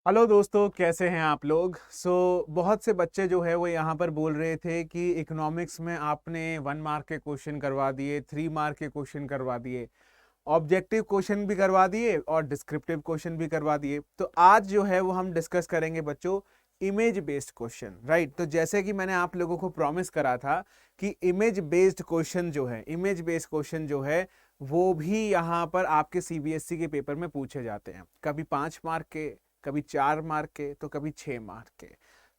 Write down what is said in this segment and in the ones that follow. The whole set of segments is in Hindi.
हेलो दोस्तों, कैसे हैं आप लोग। बहुत से बच्चे जो है वो यहाँ पर बोल रहे थे कि इकोनॉमिक्स में आपने 1 मार्क के क्वेश्चन करवा दिए, 3 मार्क के क्वेश्चन करवा दिए, ऑब्जेक्टिव क्वेश्चन भी करवा दिए और डिस्क्रिप्टिव क्वेश्चन भी करवा दिए। तो आज जो है वो हम डिस्कस करेंगे बच्चों इमेज बेस्ड क्वेश्चन, राइट। तो जैसे कि मैंने आप लोगों को प्रॉमिस करा था कि इमेज बेस्ड क्वेश्चन जो है वो भी यहाँ पर आपके सीबीएसई के पेपर में पूछे जाते हैं, कभी 5 मार्क के, कभी 4 मार्क के, तो कभी 6 मार्क के।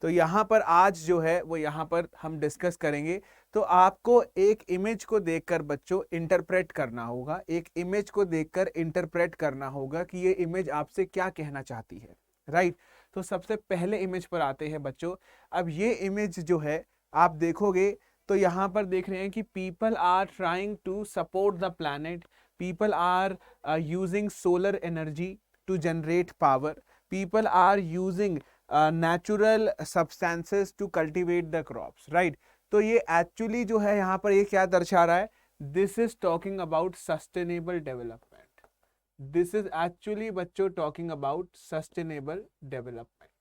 तो यहाँ पर आज जो है वो यहाँ पर हम डिस्कस करेंगे। तो आपको एक इमेज को देखकर बच्चों इंटरप्रेट करना होगा, एक इमेज को देखकर इंटरप्रेट करना होगा कि ये इमेज आपसे क्या कहना चाहती है, राइट। तो सबसे पहले इमेज पर आते हैं बच्चों। अब ये इमेज जो है आप देखोगे तो यहाँ पर देख रहे हैं कि people are trying to support the planet, people are using solar energy to generate power, people are using natural substances to cultivate the crops, right। तो ये एक्चुअली जो है यहाँ पर ये क्या दर्शा रहा है, this is talking about sustainable development. This is actually बच्चों टॉकिंग अबाउट सस्टेनेबल डेवलपमेंट।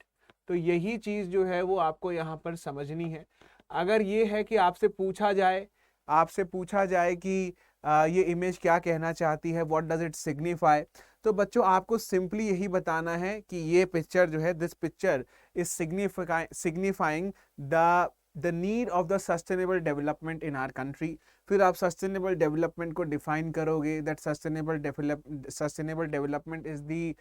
तो यही चीज जो है वो आपको यहाँ पर समझनी है। अगर ये है कि आपसे पूछा जाए कि ये इमेज क्या कहना चाहती है, व्हाट डज इट सिग्निफाई, तो बच्चों आपको सिंपली यही बताना है कि ये पिक्चर जो है, this picture is signifying the need of the sustainable development in our country. फिर आप सस्टेनेबल डेवलपमेंट को डिफाइन करोगे, that sustainable development is the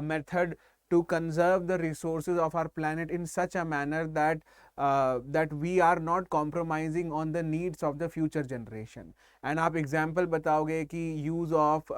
method to conserve the resources of our planet in such a manner that we are not compromising on the needs of the future generation। and आप example बताओगे कि use of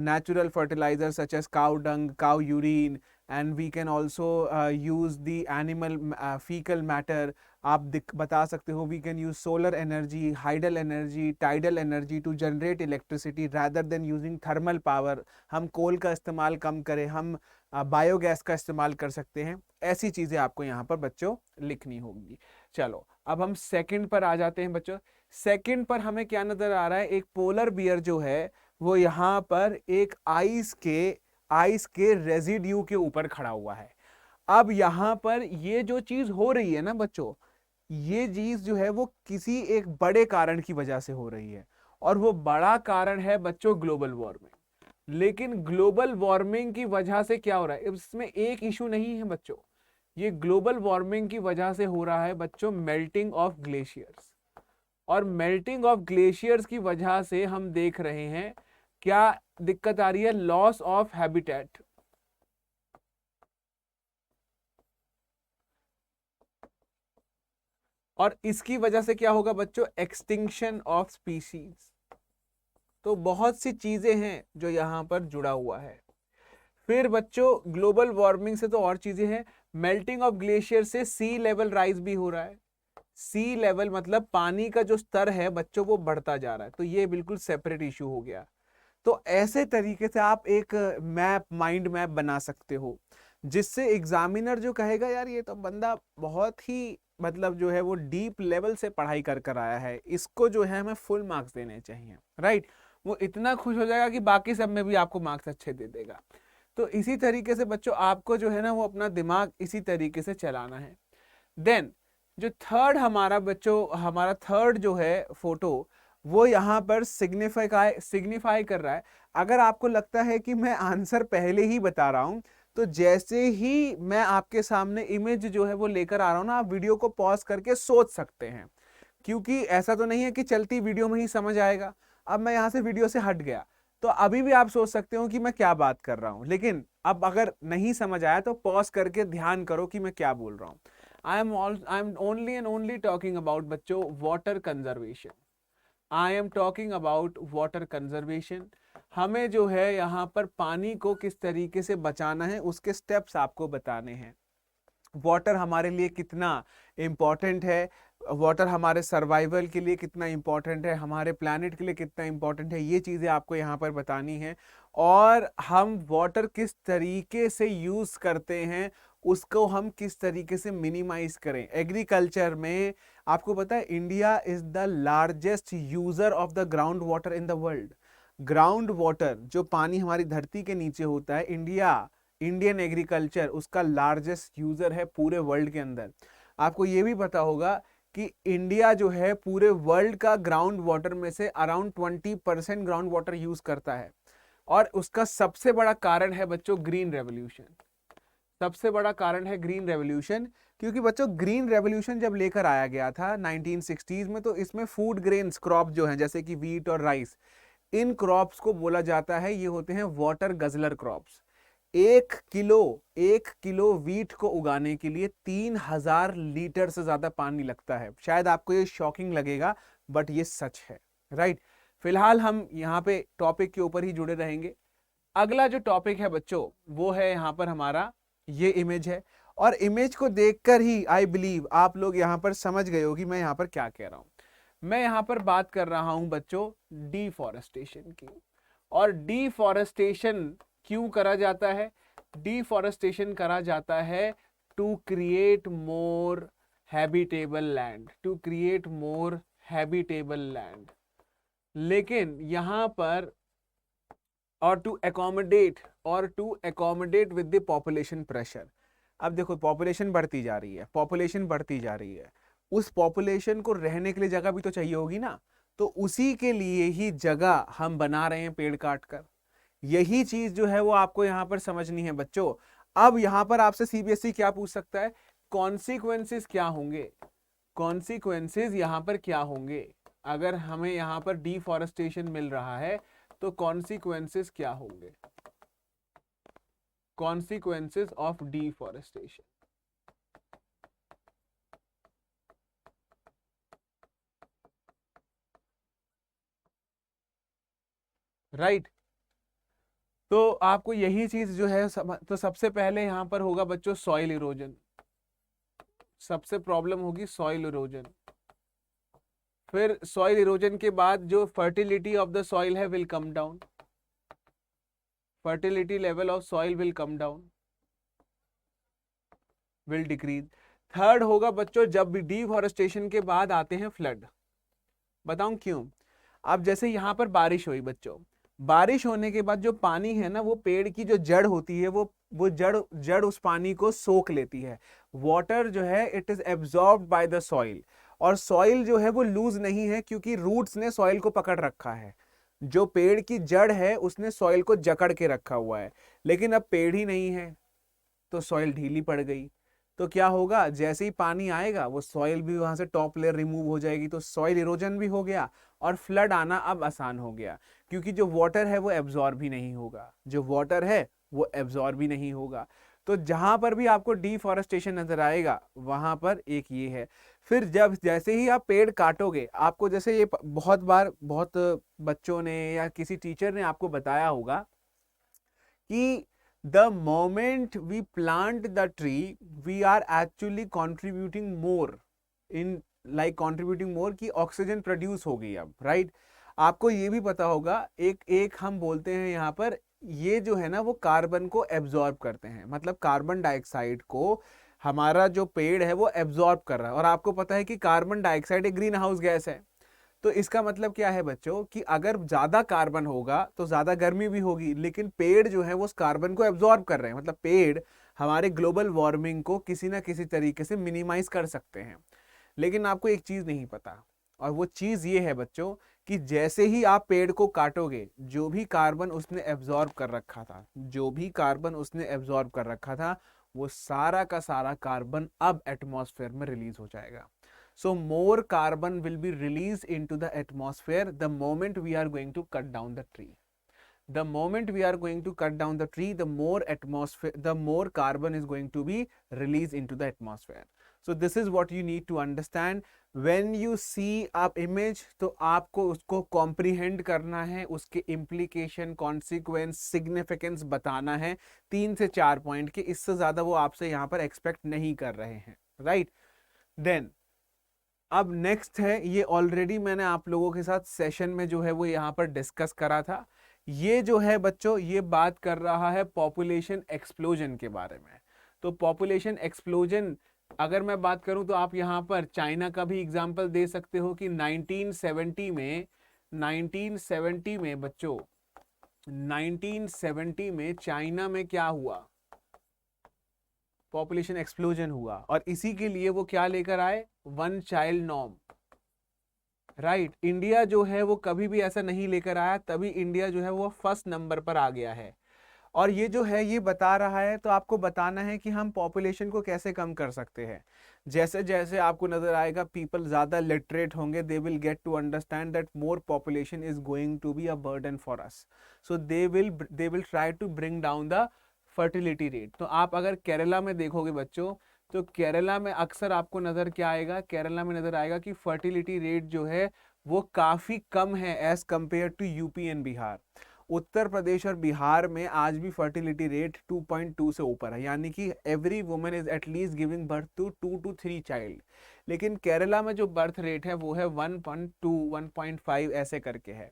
natural fertilizers such as cow dung, cow urine, and we can also use the animal fecal matter। आप बता सकते हो we can use solar energy, hydel energy, tidal energy to generate electricity rather than using thermal power. हम कोल का इस्तेमाल कम करें, हम बायोगैस का इस्तेमाल कर सकते हैं। ऐसी चीजें आपको यहाँ पर बच्चों लिखनी होगी। चलो अब हम सेकंड पर आ जाते हैं बच्चों। सेकंड पर हमें क्या नजर आ रहा है, एक पोलर बियर जो है वो यहाँ पर एक आइस के रेजिड्यू के ऊपर खड़ा हुआ है। अब यहाँ पर ये जो चीज हो रही है ना बच्चों, ये चीज जो है वो किसी एक बड़े कारण की वजह से हो रही है, और वो बड़ा कारण है बच्चों ग्लोबल वार्मिंग। लेकिन ग्लोबल वार्मिंग की वजह से क्या हो रहा है, इसमें एक इशू नहीं है बच्चों, ये ग्लोबल वार्मिंग की वजह से हो रहा है बच्चों मेल्टिंग ऑफ ग्लेशियर्स। और मेल्टिंग ऑफ ग्लेशियर्स की वजह से हम देख रहे हैं क्या दिक्कत आ रही है, लॉस ऑफ हैबिटेट। और इसकी वजह से क्या होगा बच्चों, एक्सटिंक्शन ऑफ स्पीशीज। तो बहुत सी चीजें हैं जो यहां पर जुड़ा हुआ है। फिर बच्चों ग्लोबल वार्मिंग से तो और चीजें हैं, मेल्टिंग ऑफ ग्लेशियर से सी लेवल राइज भी हो रहा है। सी लेवल मतलब पानी का जो स्तर है बच्चों वो बढ़ता जा रहा है, तो ये बिल्कुल सेपरेट इशू हो गया। तो ऐसे तरीके से आप एक माइंड मैप बना सकते हो, जिससे एग्जामिनर जो कहेगा यार ये तो बंदा बहुत ही मतलब जो है वो डीप लेवल से पढ़ाई कर कर आया है, इसको जो है हमें फुल मार्क्स देने चाहिए, राइट। वो इतना खुश हो जाएगा कि बाकी सब में भी आपको मार्क्स अच्छे दे देगा। तो इसी तरीके से बच्चों आपको जो है ना वो अपना दिमाग इसी तरीके से चलाना है। देन जो थर्ड हमारा थर्ड जो है फोटो, वो यहाँ पर सिग्निफाई कर रहा है। अगर आपको लगता है कि मैं आंसर पहले ही बता रहा हूं, तो जैसे ही मैं आपके सामने इमेज जो है वो लेकर आ रहा हूं ना, आप वीडियो को पॉज करके सोच सकते हैं, क्योंकि ऐसा तो नहीं है कि चलती वीडियो में ही समझ आएगा। अब मैं यहां से वीडियो से हट गया तो अभी भी आप सोच सकते हो कि मैं क्या बात कर रहा हूं, लेकिन अब अगर नहीं समझ आया तो पॉज करके ध्यान करो कि मैं क्या बोल रहा हूं। I am only and only talking about बच्चों water conservation. I am talking about water conservation. हमें जो है यहाँ पर पानी को किस तरीके से बचाना है उसके स्टेप्स आपको बताने हैं। वाटर हमारे लिए कितना इम्पॉर्टेंट है, वाटर हमारे सर्वाइवल के लिए कितना इम्पॉर्टेंट है, हमारे प्लानिट के लिए कितना इम्पॉर्टेंट है, ये चीज़ें आपको यहाँ पर बतानी है। और हम वाटर किस तरीके से यूज़ करते हैं उसको हम किस तरीके से मिनिमाइज करें। एग्रीकल्चर में आपको पता है India is the largest user of the ground water in the world. Ground water जो पानी हमारी धरती के नीचे होता है, इंडिया इंडियन एग्रीकल्चर उसका लार्जेस्ट यूजर है पूरे वर्ल्ड के अंदर। आपको ये भी पता होगा कि इंडिया जो है पूरे वर्ल्ड का ग्राउंड वाटर में से अराउंड 20% ग्राउंड वाटर यूज करता है। और उसका सबसे बड़ा कारण है बच्चों ग्रीन रेवोल्यूशन। सबसे बड़ा कारण है ग्रीन रेवोल्यूशन, क्योंकि बच्चों ग्रीन रेवोल्यूशन जब लेकर आया गया था 1960s में, तो इसमें फूड ग्रेन्स क्रॉप जो हैं जैसे कि वीट और राइस, इन क्रॉप्स को बोला जाता है ये होते हैं वाटर गजलर क्रॉप्स। 1 किलो वीट को उगाने के लिए 3000 लीटर से ज्यादा पानी लगता है। शायद आपको ये शॉकिंग लगेगा बट ये सच है, राइट। फिलहाल हम यहाँ पे टॉपिक के ऊपर ही जुड़े रहेंगे। अगला जो टॉपिक है बच्चों वो है यहाँ पर हमारा ये इमेज है, और इमेज को देखकर ही आई बिलीव आप लोग यहाँ पर समझ गए हो कि मैं यहाँ पर क्या कह रहा हूं। मैं यहाँ पर बात कर रहा हूं बच्चों डिफॉरेस्टेशन की। और डिफॉरेस्टेशन क्यों करा जाता है? डिफॉरेस्टेशन करा जाता है to create more habitable land, to create more habitable land. लेकिन यहां पर और to accommodate with the population pressure. अब देखो पॉपुलेशन बढ़ती जा रही है, पॉपुलेशन बढ़ती जा रही है, उस पॉपुलेशन को रहने के लिए जगह भी तो चाहिए होगी ना, तो उसी के लिए ही जगह हम बना रहे हैं पेड़ काट कर। यही चीज जो है वो आपको यहाँ पर समझनी है बच्चों। अब यहाँ पर आपसे सीबीएसई क्या पूछ सकता है? कॉन्सिक्वेंसेस क्या होंगे? कॉन्सिक्वेंसेस यहाँ पर क्या होंगे अगर हमें यहाँ पर डिफॉरेस्टेशन मिल रहा है? तो कॉन्सिक्वेंसेस क्या होंगे? Consequences of deforestation, right. तो आपको यही चीज जो है तो सबसे पहले यहां पर होगा बच्चों सॉइल इरोजन। सबसे प्रॉब्लम होगी सॉइल इरोजन। फिर सॉइल इरोजन के बाद जो फर्टिलिटी ऑफ द सॉइल है will come down, fertility level of soil will come down, will decrease. Third होगा बच्चों जब भी डिफॉरेस्टेशन के बाद आते हैं फ्लड। बताऊं क्यों? अब जैसे यहां पर बारिश हुई बच्चों, बारिश होने के बाद जो पानी है ना, वो पेड़ की जो जड़ होती है वो जड़ उस पानी को सोख लेती है। वाटर जो है it is absorbed by the soil, और सॉइल जो है वो लूज नहीं है क्योंकि रूट्स ने सॉइल को पकड़ रखा है। जो पेड़ की जड़ है उसने सॉइल को जकड़ के रखा हुआ है। लेकिन अब पेड़ ही नहीं है तो सॉइल ढीली पड़ गई। तो क्या होगा? जैसे ही पानी आएगा वो सॉइल भी वहां से टॉप लेयर रिमूव हो जाएगी, तो सॉइल इरोजन भी हो गया और फ्लड आना अब आसान हो गया, क्योंकि जो वाटर है वो एब्जॉर्ब भी नहीं होगा, जो वाटर है वो एब्जॉर्ब भी नहीं होगा। तो जहां पर भी आपको डिफॉरेस्टेशन नजर आएगा वहां पर एक ये है। फिर जब जैसे ही आप पेड़ काटोगे, आपको जैसे ये बहुत बार बहुत बच्चों ने या किसी टीचर ने आपको बताया होगा कि the moment we plant the tree we are actually contributing more in contributing more कि ऑक्सीजन प्रोड्यूस हो गई अब, राइट। आपको ये भी पता होगा एक हम बोलते हैं यहाँ पर, ये जो है ना वो कार्बन को एब्जॉर्ब करते हैं, मतलब कार्बन डाइऑक्साइड को हमारा जो पेड़ है वो एब्जॉर्ब कर रहा है। और आपको पता है कि कार्बन डाइऑक्साइड एक ग्रीन हाउस गैस है। तो इसका मतलब क्या है बच्चों कि अगर ज्यादा कार्बन होगा तो ज्यादा गर्मी भी होगी, लेकिन पेड़ जो है वो उस कार्बन को एब्जॉर्ब कर रहे हैं। मतलब पेड़ हमारे ग्लोबल वार्मिंग को किसी ना किसी तरीके से मिनिमाइज कर सकते हैं। लेकिन आपको एक चीज नहीं पता, और वो चीज ये है बच्चों कि जैसे ही आप पेड़ को काटोगे, जो भी कार्बन उसने एब्जॉर्ब कर रखा था, जो भी कार्बन उसने एब्जॉर्ब कर रखा था, वो सारा का सारा कार्बन अब एटमॉस्फेयर में रिलीज हो जाएगा। So more carbon will be released into the atmosphere the moment we are going to cut down the tree. The moment we are going to cut down the tree, the more carbon is going to be released into the atmosphere. So this is what you need to understand. When you see आप image, तो आपको उसको comprehend करना है, उसके implication, consequence, significance बताना है 3 से 4 पॉइंट के, इससे ज्यादा वो आपसे यहाँ पर expect नहीं कर रहे हैं, right? Then अब नेक्स्ट है, ये ऑलरेडी मैंने आप लोगों के साथ सेशन में जो है वो यहाँ पर डिस्कस करा था। ये जो है बच्चों ये बात कर रहा है पॉपुलेशन एक्सप्लोजन के बारे में। तो पॉपुलेशन एक्सप्लोजन अगर मैं बात करूं तो आप यहाँ पर चाइना का भी एग्जांपल दे सकते हो कि 1970 में बच्चों 1970 में चाइना में क्या हुआ? पॉपुलेशन एक्सप्लोजन हुआ, और इसी के लिए वो क्या लेकर आए, one child norm, right. India जो है वो कभी भी ऐसा नहीं लेकर आया, तभी इंडिया जो है वो फर्स्ट नंबर पर आ गया है। और ये जो है ये बता रहा है, तो आपको बताना है कि हम पॉपुलेशन को कैसे कम कर सकते हैं। जैसे जैसे आपको नजर आएगा पीपल ज़्यादा लिटरेट होंगे, they will get to understand that more population is going to be a burden for us, so they will try to bring down the fertility rate. तो आप अगर केरला में देखोगे बच्चों, तो केरला में अक्सर आपको नज़र क्या आएगा, केरला में नज़र आएगा कि फर्टिलिटी रेट जो है वो काफ़ी कम है as compare to UP and Bihar. Uttar Pradesh और बिहार में आज भी फर्टिलिटी रेट 2.2 से ऊपर है, यानी कि every woman is at least giving birth to 2 to 3 child. लेकिन केरला में जो बर्थ रेट है वो है 1.2 1.5 ऐसे करके है।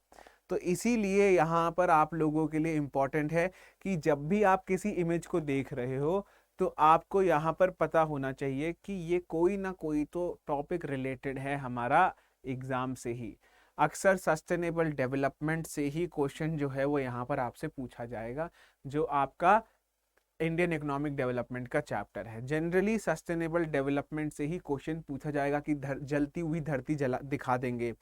तो इसीलिए यहाँ पर आप लोगों के लिए इम्पॉर्टेंट है कि जब भी आप किसी इमेज को देख रहे हो, तो आपको यहाँ पर पता होना चाहिए कि ये कोई ना कोई तो टॉपिक रिलेटेड है हमारा एग्जाम से ही। अक्सर सस्टेनेबल डेवलपमेंट से ही क्वेश्चन जो है वो यहाँ पर आपसे पूछा जाएगा, जो आपका इंडियन इकोनॉमिक डेवलपमेंट का चैप्टर है। जनरली सस्टेनेबल डेवलपमेंट से ही क्वेश्चन पूछा जाएगा कि जलती हुई धरती जला दिखा देंगे,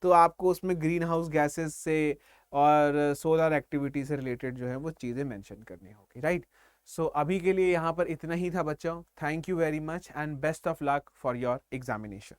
तो आपको उसमें ग्रीन हाउस गैसेस से और सोलर एक्टिविटी से रिलेटेड जो है वो चीज़ें मेंशन करनी होगी, राइट। सो अभी के लिए यहाँ पर इतना ही था बच्चों। Thank you very much and best of luck for your examination.